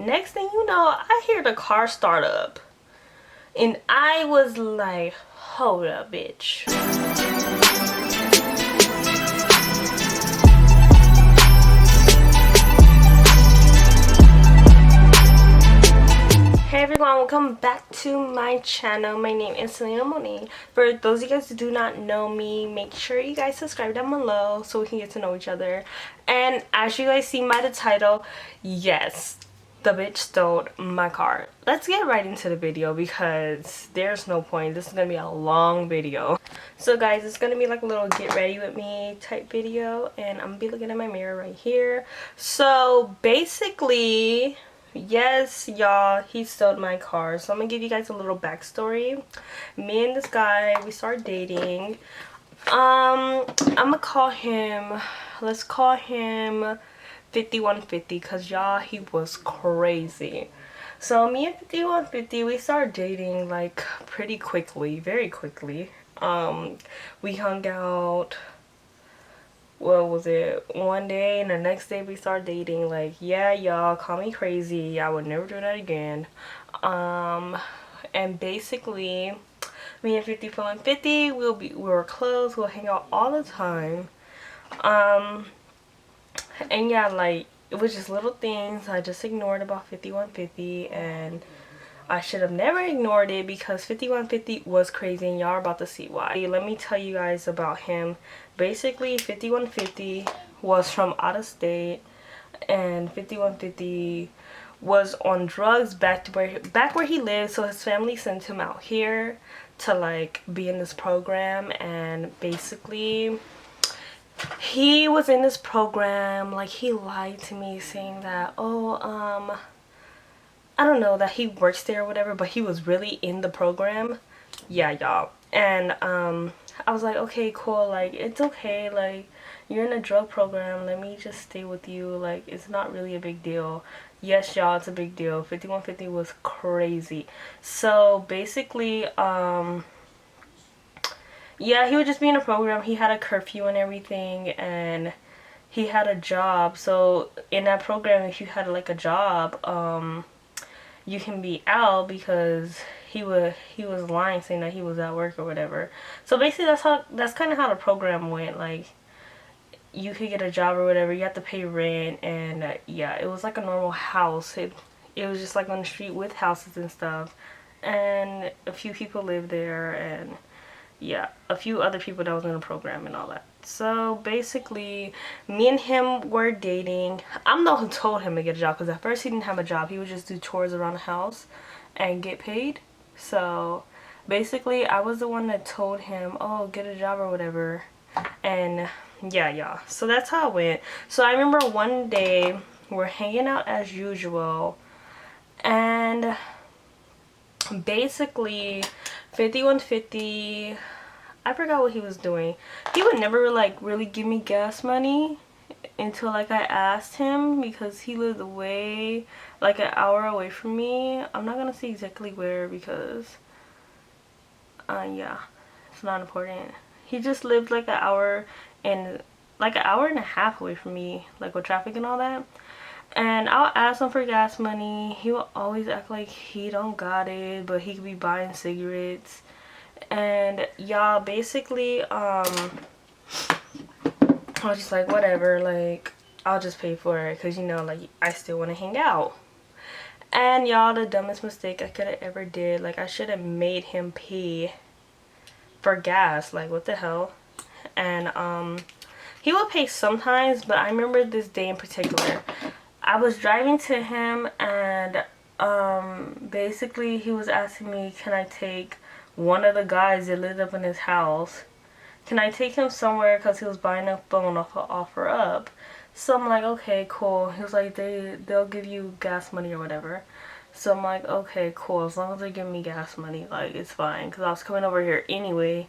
Next thing you know, I hear the car start up. And I was like, hold up, bitch. Hey everyone, welcome back to my channel. My name is Selena Monet. For those of you guys who do not know me, make sure you guys subscribe down below so we can get to know each other. And as you guys see by the title, yes, the bitch stole my car. Let's get right into the video because there's no point. This is gonna be a long video. So guys, it's gonna be like a little get ready with me type video, and I'm gonna be looking at my mirror right here. So basically, yes y'all, he stole my car. So I'm gonna give you guys a little backstory. Me and this guy, we started dating. I'm gonna call him, let's call him 5150, because y'all, he was crazy. So me and 5150, we started dating like pretty quickly, very quickly. We hung out, what was it, one day, and the next day we started dating. Like, yeah, y'all, call me crazy, I would never do that again. And basically me and 5150, we were close, we'll hang out all the time. And yeah, like, it was just little things I just ignored about 5150, and I should have never ignored it because 5150 was crazy, and y'all are about to see why. Let me tell you guys about him. Basically, 5150 was from out of state, and 5150 was on drugs back where he lived, so his family sent him out here to like be in this program. And basically he was in this program, like, he lied to me saying that, oh, I don't know, that he works there or whatever, but he was really in the program. Yeah, y'all. And I was like, okay, cool, like, it's okay, like, you're in a drug program, let me just stay with you, like, it's not really a big deal. Yes, y'all, it's a big deal. 5150 was crazy. So basically, yeah, he would just be in a program. He had a curfew and everything, and he had a job. So in that program, if you had like a job, you can be out because he was lying, saying that he was at work or whatever. So basically that's kind of how the program went. Like, you could get a job or whatever, you have to pay rent, and yeah, it was like a normal house. It was just like on the street with houses and stuff, and a few people lived there, and yeah, a few other people that was in the program and all that. So basically, me and him were dating. I'm the one who told him to get a job, because at first he didn't have a job. He would just do chores around the house and get paid. So basically, I was the one that told him, oh, get a job or whatever. And yeah, y'all, so that's how it went. So I remember one day we're hanging out as usual, and basically 5150, I forgot what he was doing. He would never like really give me gas money until like I asked him, because he lived away, like an hour away from me. I'm not gonna say exactly where because yeah, it's not important. He just lived like an hour and a half away from me, like with traffic and all that. And I'll ask him for gas money. He will always act like he don't got it, but he could be buying cigarettes. And y'all, basically, I was just like, whatever, like, I'll just pay for it, because, you know, like, I still want to hang out. And y'all, the dumbest mistake I could have ever did, like, I should have made him pay for gas. Like, what the hell? And he will pay sometimes, but I remember this day in particular. I was driving to him, and basically he was asking me, can I take one of the guys that lived up in his house, can I take him somewhere, because he was buying a phone off of OfferUp. So I'm like, okay, cool. He was like, they'll give you gas money or whatever. So I'm like, okay, cool, as long as they give me gas money, like, it's fine, because I was coming over here anyway,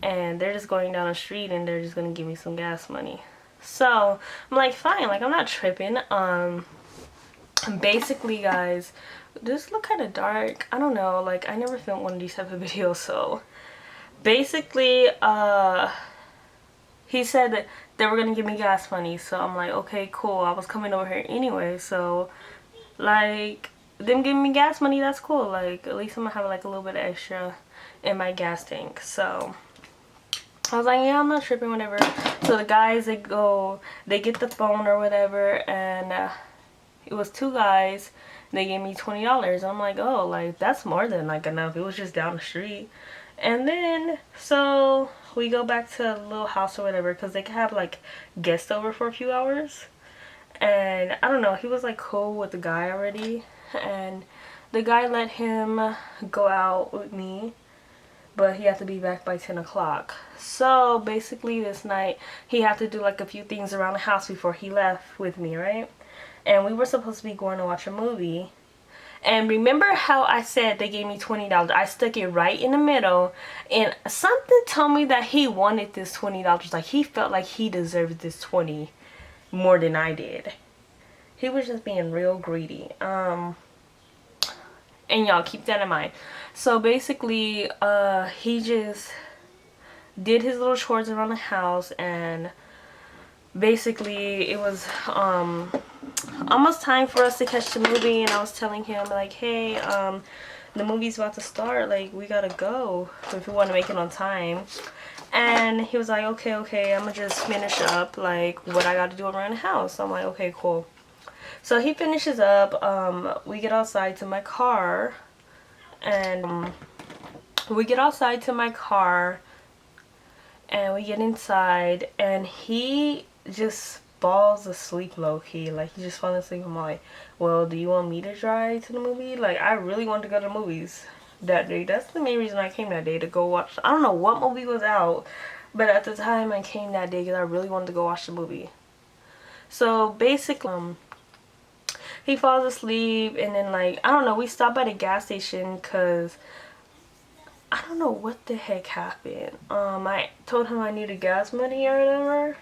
and they're just going down the street and they're just gonna give me some gas money. So I'm like, fine, like, I'm not tripping. Basically, guys, this look kind of dark, I don't know, like, I never filmed one of these type of videos. So basically, he said that they were gonna give me gas money. So I'm like, okay, cool, I was coming over here anyway, so Like, them giving me gas money, that's cool. Like, at least I'm gonna have like a little bit of extra in my gas tank. So I was like, yeah, I'm not tripping, whatever. So the guys, they get the phone or whatever, and it was two guys. They gave me $20. I'm like, oh, like, that's more than like enough. It was just down the street. And then, so we go back to the little house or whatever, because they could have like guests over for a few hours. And I don't know, he was like cool with the guy already, and the guy let him go out with me, but he had to be back by 10 o'clock. So basically this night he had to do like a few things around the house before he left with me, right? And we were supposed to be going to watch a movie. And remember how I said they gave me $20? I stuck it right in the middle, and something told me that he wanted this $20. Like, he felt like he deserved this 20 more than I did. He was just being real greedy. And y'all keep that in mind. So basically, he just did his little chores around the house, and basically it was almost time for us to catch the movie, and I was telling him like, hey, the movie's about to start, like, we gotta go if we want to make it on time. And he was like, okay, I'm gonna just finish up like what I gotta do around the house. So I'm like, okay, cool. So he finishes up, we get outside to my car, and we get inside, and he just falls asleep low-key. Like, he just falls asleep. I'm like, well, do you want me to drive to the movie? Like, I really wanted to go to the movies that day. That's the main reason I came that day, to go watch. I don't know what movie was out, but at the time I came that day because I really wanted to go watch the movie. So basically, he falls asleep, and then, like, I don't know, we stopped at a gas station because I don't know what the heck happened. I told him I needed gas money or whatever,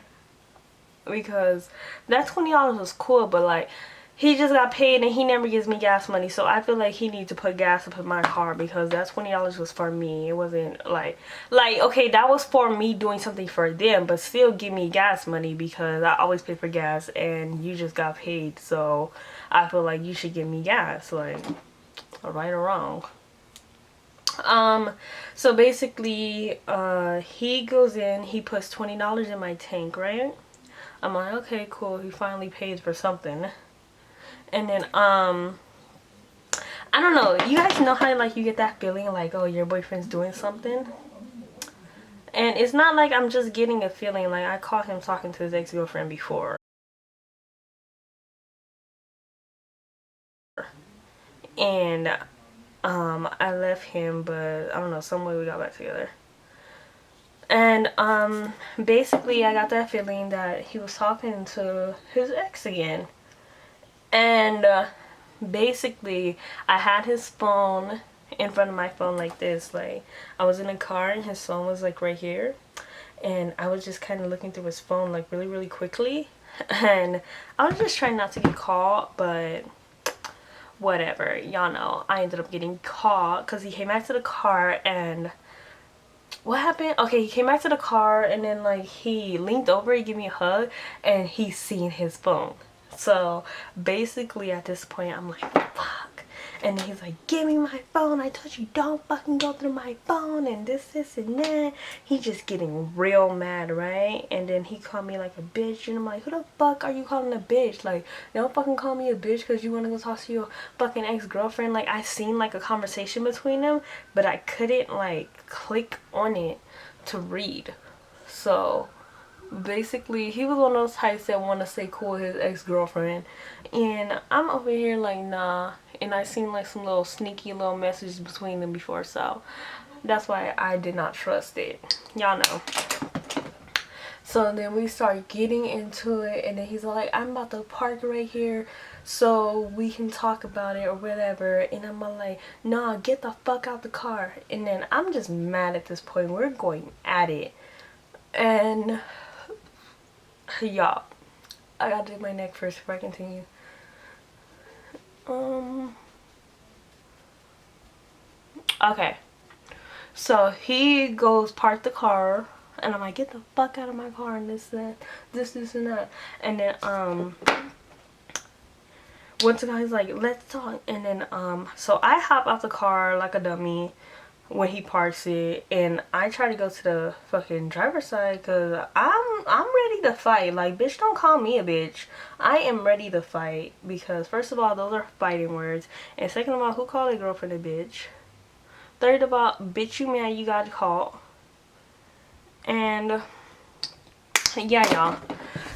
because that $20 was cool, but like, he just got paid and he never gives me gas money. So I feel like he needs to put gas up in my car, because that $20 was for me. It wasn't like okay, that was for me doing something for them, but still give me gas money, because I always pay for gas and you just got paid. So I feel like you should give me gas, like, right or wrong. So basically, he goes in, he puts $20 in my tank, right? I'm like, okay, cool, he finally pays for something. And then, I don't know, you guys know how, like, you get that feeling like, oh, your boyfriend's doing something? And it's not like I'm just getting a feeling. Like, I caught him talking to his ex-girlfriend before. And, I left him, but I don't know, some way we got back together. And basically I got that feeling that he was talking to his ex again. And basically I had his phone in front of my phone like this. Like, I was in a car and his phone was like right here, and I was just kind of looking through his phone like really quickly, and I was just trying not to get caught, but whatever, y'all know I ended up getting caught because he came back to the car. And what happened? Okay, he came back to the car, and then, like, he leaned over, he gave me a hug, and he seen his phone. So basically at this point I'm like, fuck. And then he's like, give me my phone, I told you don't fucking go through my phone, and this and that. He's just getting real mad, right? And then he called me like a bitch, and I'm like, who the fuck are you calling a bitch? Like, don't fucking call me a bitch because you want to go talk to your fucking ex-girlfriend. Like, I seen like a conversation between them, but I couldn't like click on it to read. So basically he was one of those types that want to stay cool with his ex-girlfriend, and I'm over here like, nah. And I seen like some little sneaky little messages between them before, so that's why I did not trust it, y'all know. So then we start getting into it, and then he's like, I'm about to park right here so we can talk about it or whatever. And I'm like, nah, get the fuck out the car. And then I'm just mad at this point. We're going at it, and y'all, I gotta do my neck first before I continue. Okay, so he goes park the car, and I'm like, get the fuck out of my car, and this and that. And then once the guy's like, let's talk. And then so I hop out the car like a dummy when he parks it, and I try to go to the fucking driver's side because I'm ready to fight. Like, bitch, don't call me a bitch. I am ready to fight because first of all, those are fighting words, and second of all, who called a girlfriend a bitch? Third of all, bitch, you mad you got caught. And yeah, y'all.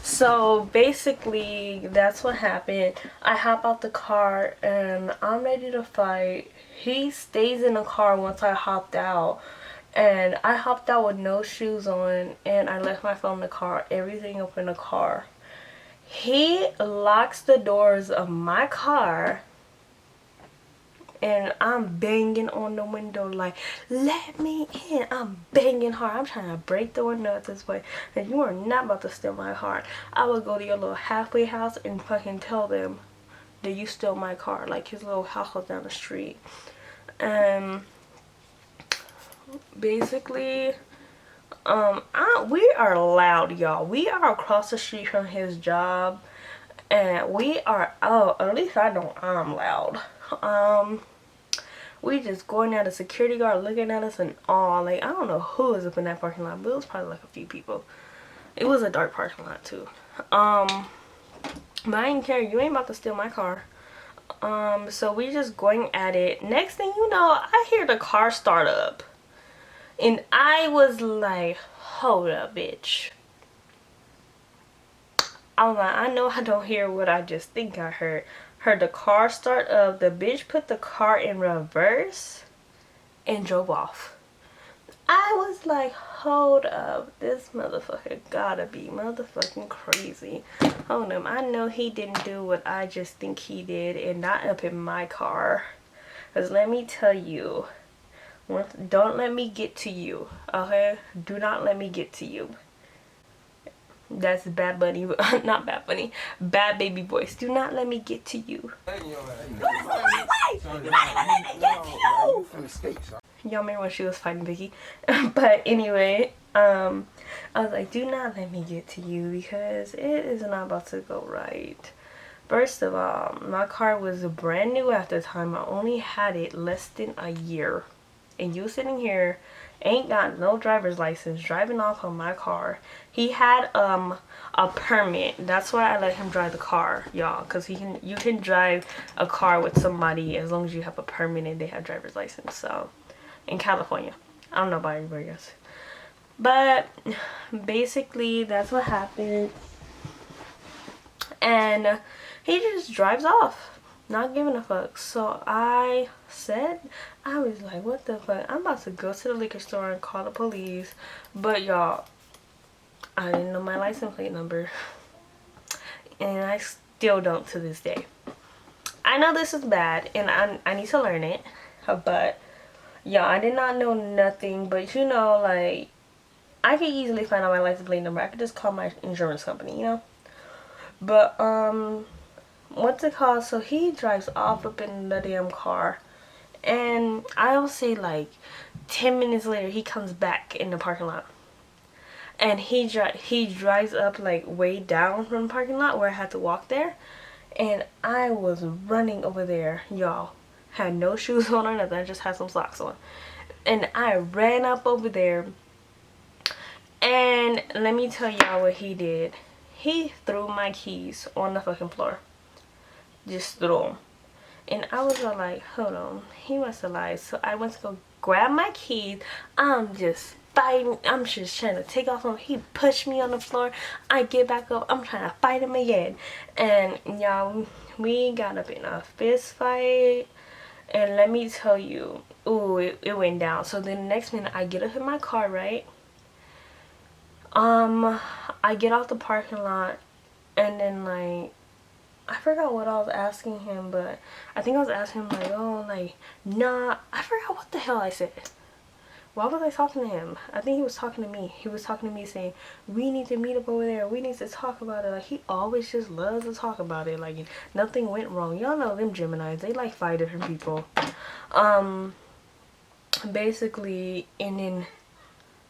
So basically, that's what happened. I hop out the car and I'm ready to fight. He stays in the car once I hopped out. And I hopped out with no shoes on and I left my phone in the car, everything up in the car. He locks the doors of my car and I'm banging on the window like, let me in. I'm banging hard. I'm trying to break the window at this point. And you are not about to steal my car. I will go to your little halfway house and fucking tell them that you stole my car. Like, his little house was down the street. And basically, we are loud, y'all. We are across the street from his job. And we are, oh, at least I know I'm loud. We just going at a security guard looking at us and all. Like, I don't know who was up in that parking lot, but it was probably like a few people. It was a dark parking lot too. But I didn't care. You ain't about to steal my car. So we just going at it. Next thing you know, I hear the car start up. And I was like, hold up, bitch. I was like, I know I don't hear what I just think I heard. Heard the car start up. The bitch put the car in reverse and drove off. I was like, hold up, this motherfucker gotta be motherfucking crazy. Hold up, I know he didn't do what I just think he did and not up in my car. Because let me tell you, don't let me get to you, okay? Do not let me get to you. That's Bad Bunny, not Bad Bunny, Bad Baby voice. Do not let me get to you. Y'all remember when she was fighting Vicky? But anyway, I was like, do not let me get to you because it is not about to go right. First of all, my car was brand new at the time. I only had it less than a year. And you sitting here ain't got no driver's license driving off on my car. He had a permit. That's why I let him drive the car, y'all, because you can drive a car with somebody as long as you have a permit and they have driver's license. So in California, I don't know about everybody else, but basically that's what happened. And he just drives off, not giving a fuck. So I was like, what the fuck? I'm about to go to the liquor store and call the police. But y'all, I didn't know my license plate number. And I still don't to this day. I know this is bad and I need to learn it. But y'all, I did not know nothing. But you know, like, I could easily find out my license plate number. I could just call my insurance company, you know. But what's it called? So he drives off up in the damn car, and I'll say like 10 minutes later he comes back in the parking lot, and he drives up like way down from the parking lot where I had to walk there, and I was running over there, y'all. Had no shoes on or nothing. I just had some socks on, and I ran up over there, and let me tell y'all what he did. He threw my keys on the fucking floor. Just threw them. And I was like, hold on. He must have lied. So I went to go grab my keys. I'm just fighting. I'm just trying to take off him. He pushed me on the floor. I get back up. I'm trying to fight him again. And y'all, we got up in a fist fight. And let me tell you, ooh, it went down. So then the next minute, I get up in my car, right? I get out the parking lot, and then like, I forgot what I was asking him, but I think I was asking him like, oh, like, nah, I forgot what the hell I said. Why was I talking to him? I think he was talking to me. He was talking to me saying, we need to meet up over there. We need to talk about it. Like, he always just loves to talk about it. Like, nothing went wrong. Y'all know them Geminis. They like fight different people. Basically, and then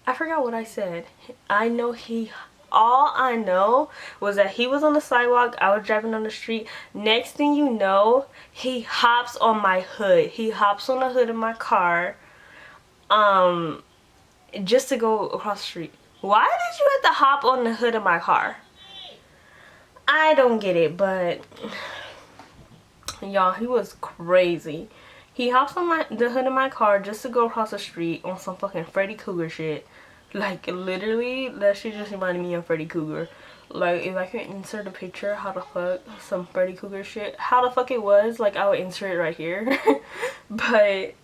I forgot what I said. I know he all I know was that he was on the sidewalk, I was driving on the street. Next thing you know, he hops on my hood. He hops on the hood of my car, just to go across the street. Why did you have to hop on the hood of my car? I don't get it, but y'all, he was crazy. He hops on the hood of my car just to go across the street on some fucking Freddy Krueger shit. Like, literally, that shit just reminded me of Freddy Krueger. Like, if I could insert a picture, how the fuck, some Freddy Krueger shit, how the fuck it was, like, I would insert it right here. But,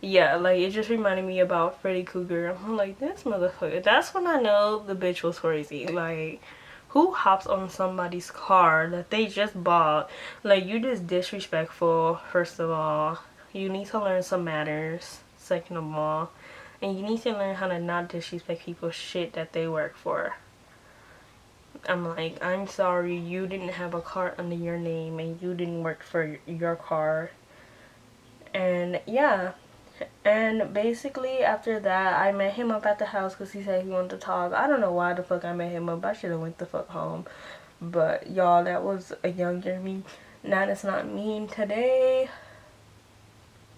yeah, like, it just reminded me about Freddy Krueger. I'm like, this motherfucker. That's when I know the bitch was crazy. Like, who hops on somebody's car that they just bought? Like, you just disrespectful, first of all. You need to learn some manners, second of all. And you need to learn how to not disrespect people's shit that they work for. I'm like, I'm sorry, you didn't have a car under your name and you didn't work for your car. And yeah. And basically after that, I met him up at the house because he said he wanted to talk. I don't know why the fuck I met him up. I should have went the fuck home. But y'all, that was a younger me. That is not me today.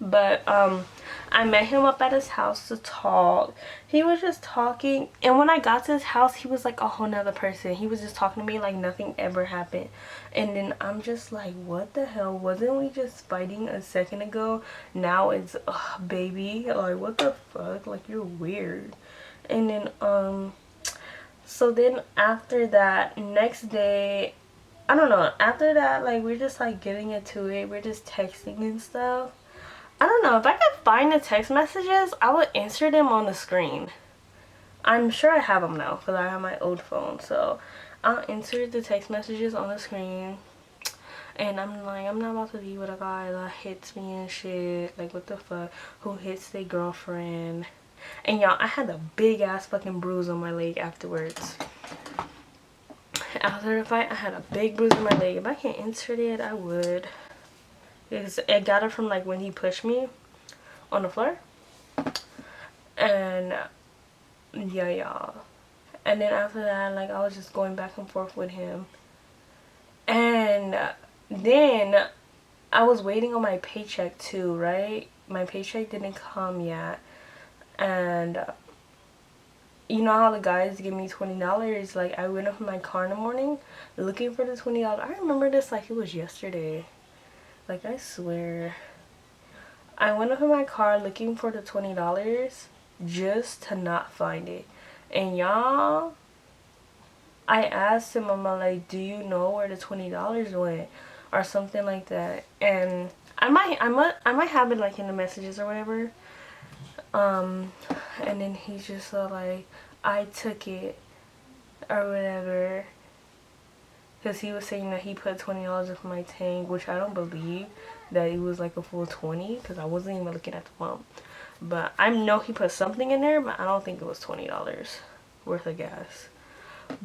But I met him up at his house to talk. He was just talking, and when I got to his house, he was like a whole nother person. He was just talking to me like nothing ever happened. And then I'm just like, what the hell? Wasn't we just fighting a second ago? Now it's baby, like what the fuck? Like, you're weird. And then so then after that, next day, I don't know, after that, like, we're just like getting into it. We're just texting and stuff. I don't know, if I could find the text messages, I would answer them on the screen. I'm sure I have them now because I have my old phone. So I'll answer the text messages on the screen. And I'm like, I'm not about to be with a guy that hits me and shit. Like, what the fuck? Who hits their girlfriend? And y'all, I had a big ass fucking bruise on my leg afterwards. After the fight, I had a big bruise on my leg. If I can't insert it, I would. It got it from like when he pushed me on the floor. And yeah, y'all. And then after that, like, I was just going back and forth with him. And then I was waiting on my paycheck too, right? My paycheck didn't come yet. And you know how the guys give me $20? Like, I went up in my car in the morning looking for the $20. I remember this like it was yesterday. Like, I swear. I went up in my car looking for the $20 just to not find it. And y'all, I asked him, I'm like, do you know where the $20 went? Or something like that. And I might have it like in the messages or whatever. And then he's just like, I took it or whatever. Because he was saying that he put $20 in my tank, which I don't believe that it was like a full 20 because I wasn't even looking at the pump. But I know he put something in there, but I don't think it was $20 worth of gas.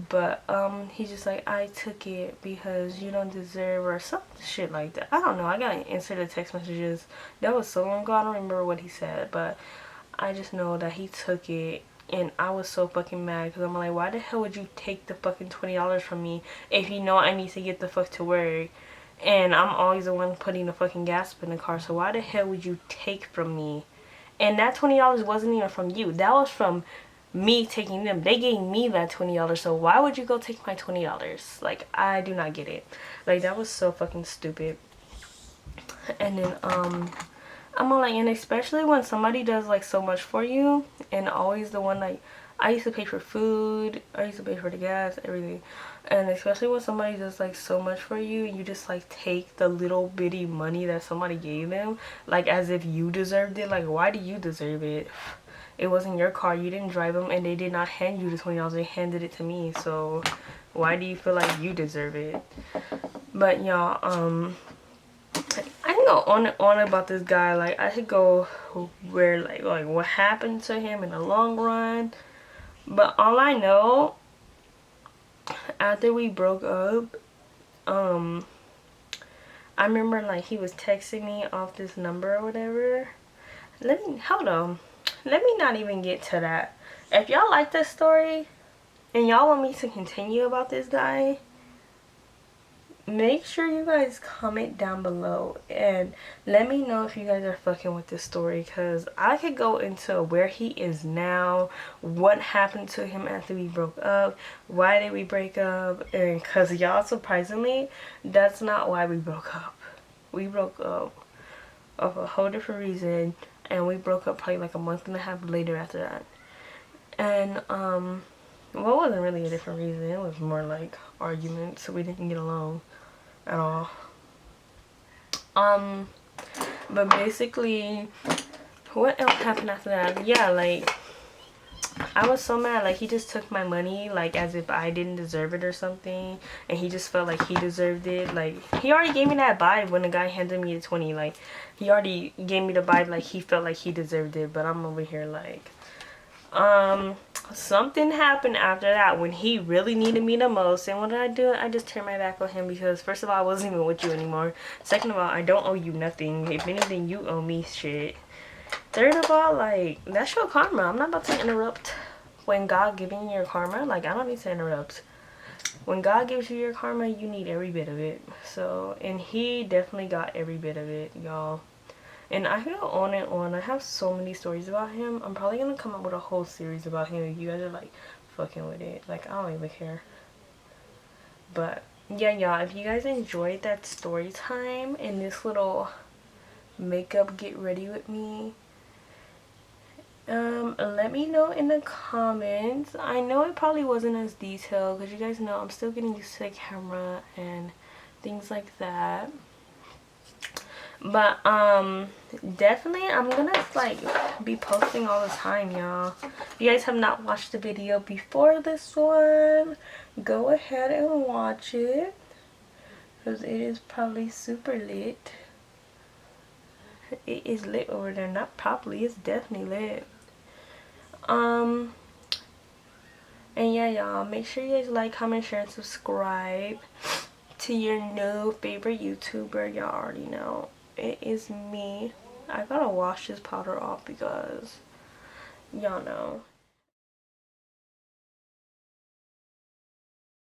But he's just like, I took it because you don't deserve, or some shit like that. I don't know. I gotta answer the text messages. That was so long ago. I don't remember what he said, but I just know that he took it. And I was so fucking mad because I'm like, why the hell would you take the fucking $20 from me if you know I need to get the fuck to work? And I'm always the one putting the fucking gas in the car. So why the hell would you take from me? And that $20 wasn't even from you. That was from me taking them. They gave me that $20. So why would you go take my $20? Like, I do not get it. Like, that was so fucking stupid. And then, I'm like, and especially when somebody does like so much for you, and always the one, like, I used to pay for food, I used to pay for the gas, everything. And especially when somebody does like so much for you, you just like take the little bitty money that somebody gave them, like as if you deserved it. Like, why do you deserve it? It wasn't your car, you didn't drive them, and they did not hand you the $20, they handed it to me. So why do you feel like you deserve it? But y'all, I can go on and on about this guy. Like, I could go where like what happened to him in the long run. But all I know, after we broke up, I remember like he was texting me off this number or whatever. Hold on. Let me not even get to that. If y'all like this story, and y'all want me to continue about this guy, make sure you guys comment down below and let me know if you guys are fucking with this story, because I could go into where he is now, what happened to him after we broke up, why did we break up, and because y'all, surprisingly, that's not why we broke up. We broke up of a whole different reason, and we broke up probably like a month and a half later after that. And well, it wasn't really a different reason, it was more like arguments, so we didn't get along at all. But basically, what else happened after that? Yeah, like, I was so mad. Like, he just took my money, like, as if I didn't deserve it or something, and he just felt like he deserved it. Like, he already gave me that vibe when the guy handed me the 20. Like, he already gave me the vibe like he felt like he deserved it, but I'm over here like, something happened after that when he really needed me the most, and what did I do? I just turned my back on him, because first of all, I wasn't even with you anymore. Second of all, I don't owe you nothing. If anything, you owe me shit. Third of all, like, that's your karma. I'm not about to interrupt when God giving you your karma. Like, I don't need to interrupt. When God gives you your karma, you need every bit of it. So, and he definitely got every bit of it, y'all. And I can go on and on. I have so many stories about him. I'm probably gonna come up with a whole series about him if you guys are like fucking with it. Like, I don't even care. But yeah, y'all, if you guys enjoyed that story time and this little makeup get ready with me, let me know in the comments. I know it probably wasn't as detailed because you guys know I'm still getting used to the camera and things like that. But definitely I'm gonna like be posting all the time, y'all. If you guys have not watched the video before this one, go ahead and watch it, because it is probably super lit. It is lit over there. Not probably, it's definitely lit. And yeah, y'all, make sure you guys like, comment, share, and subscribe to your new favorite YouTuber. Y'all already know it is me. I gotta wash this powder off because y'all know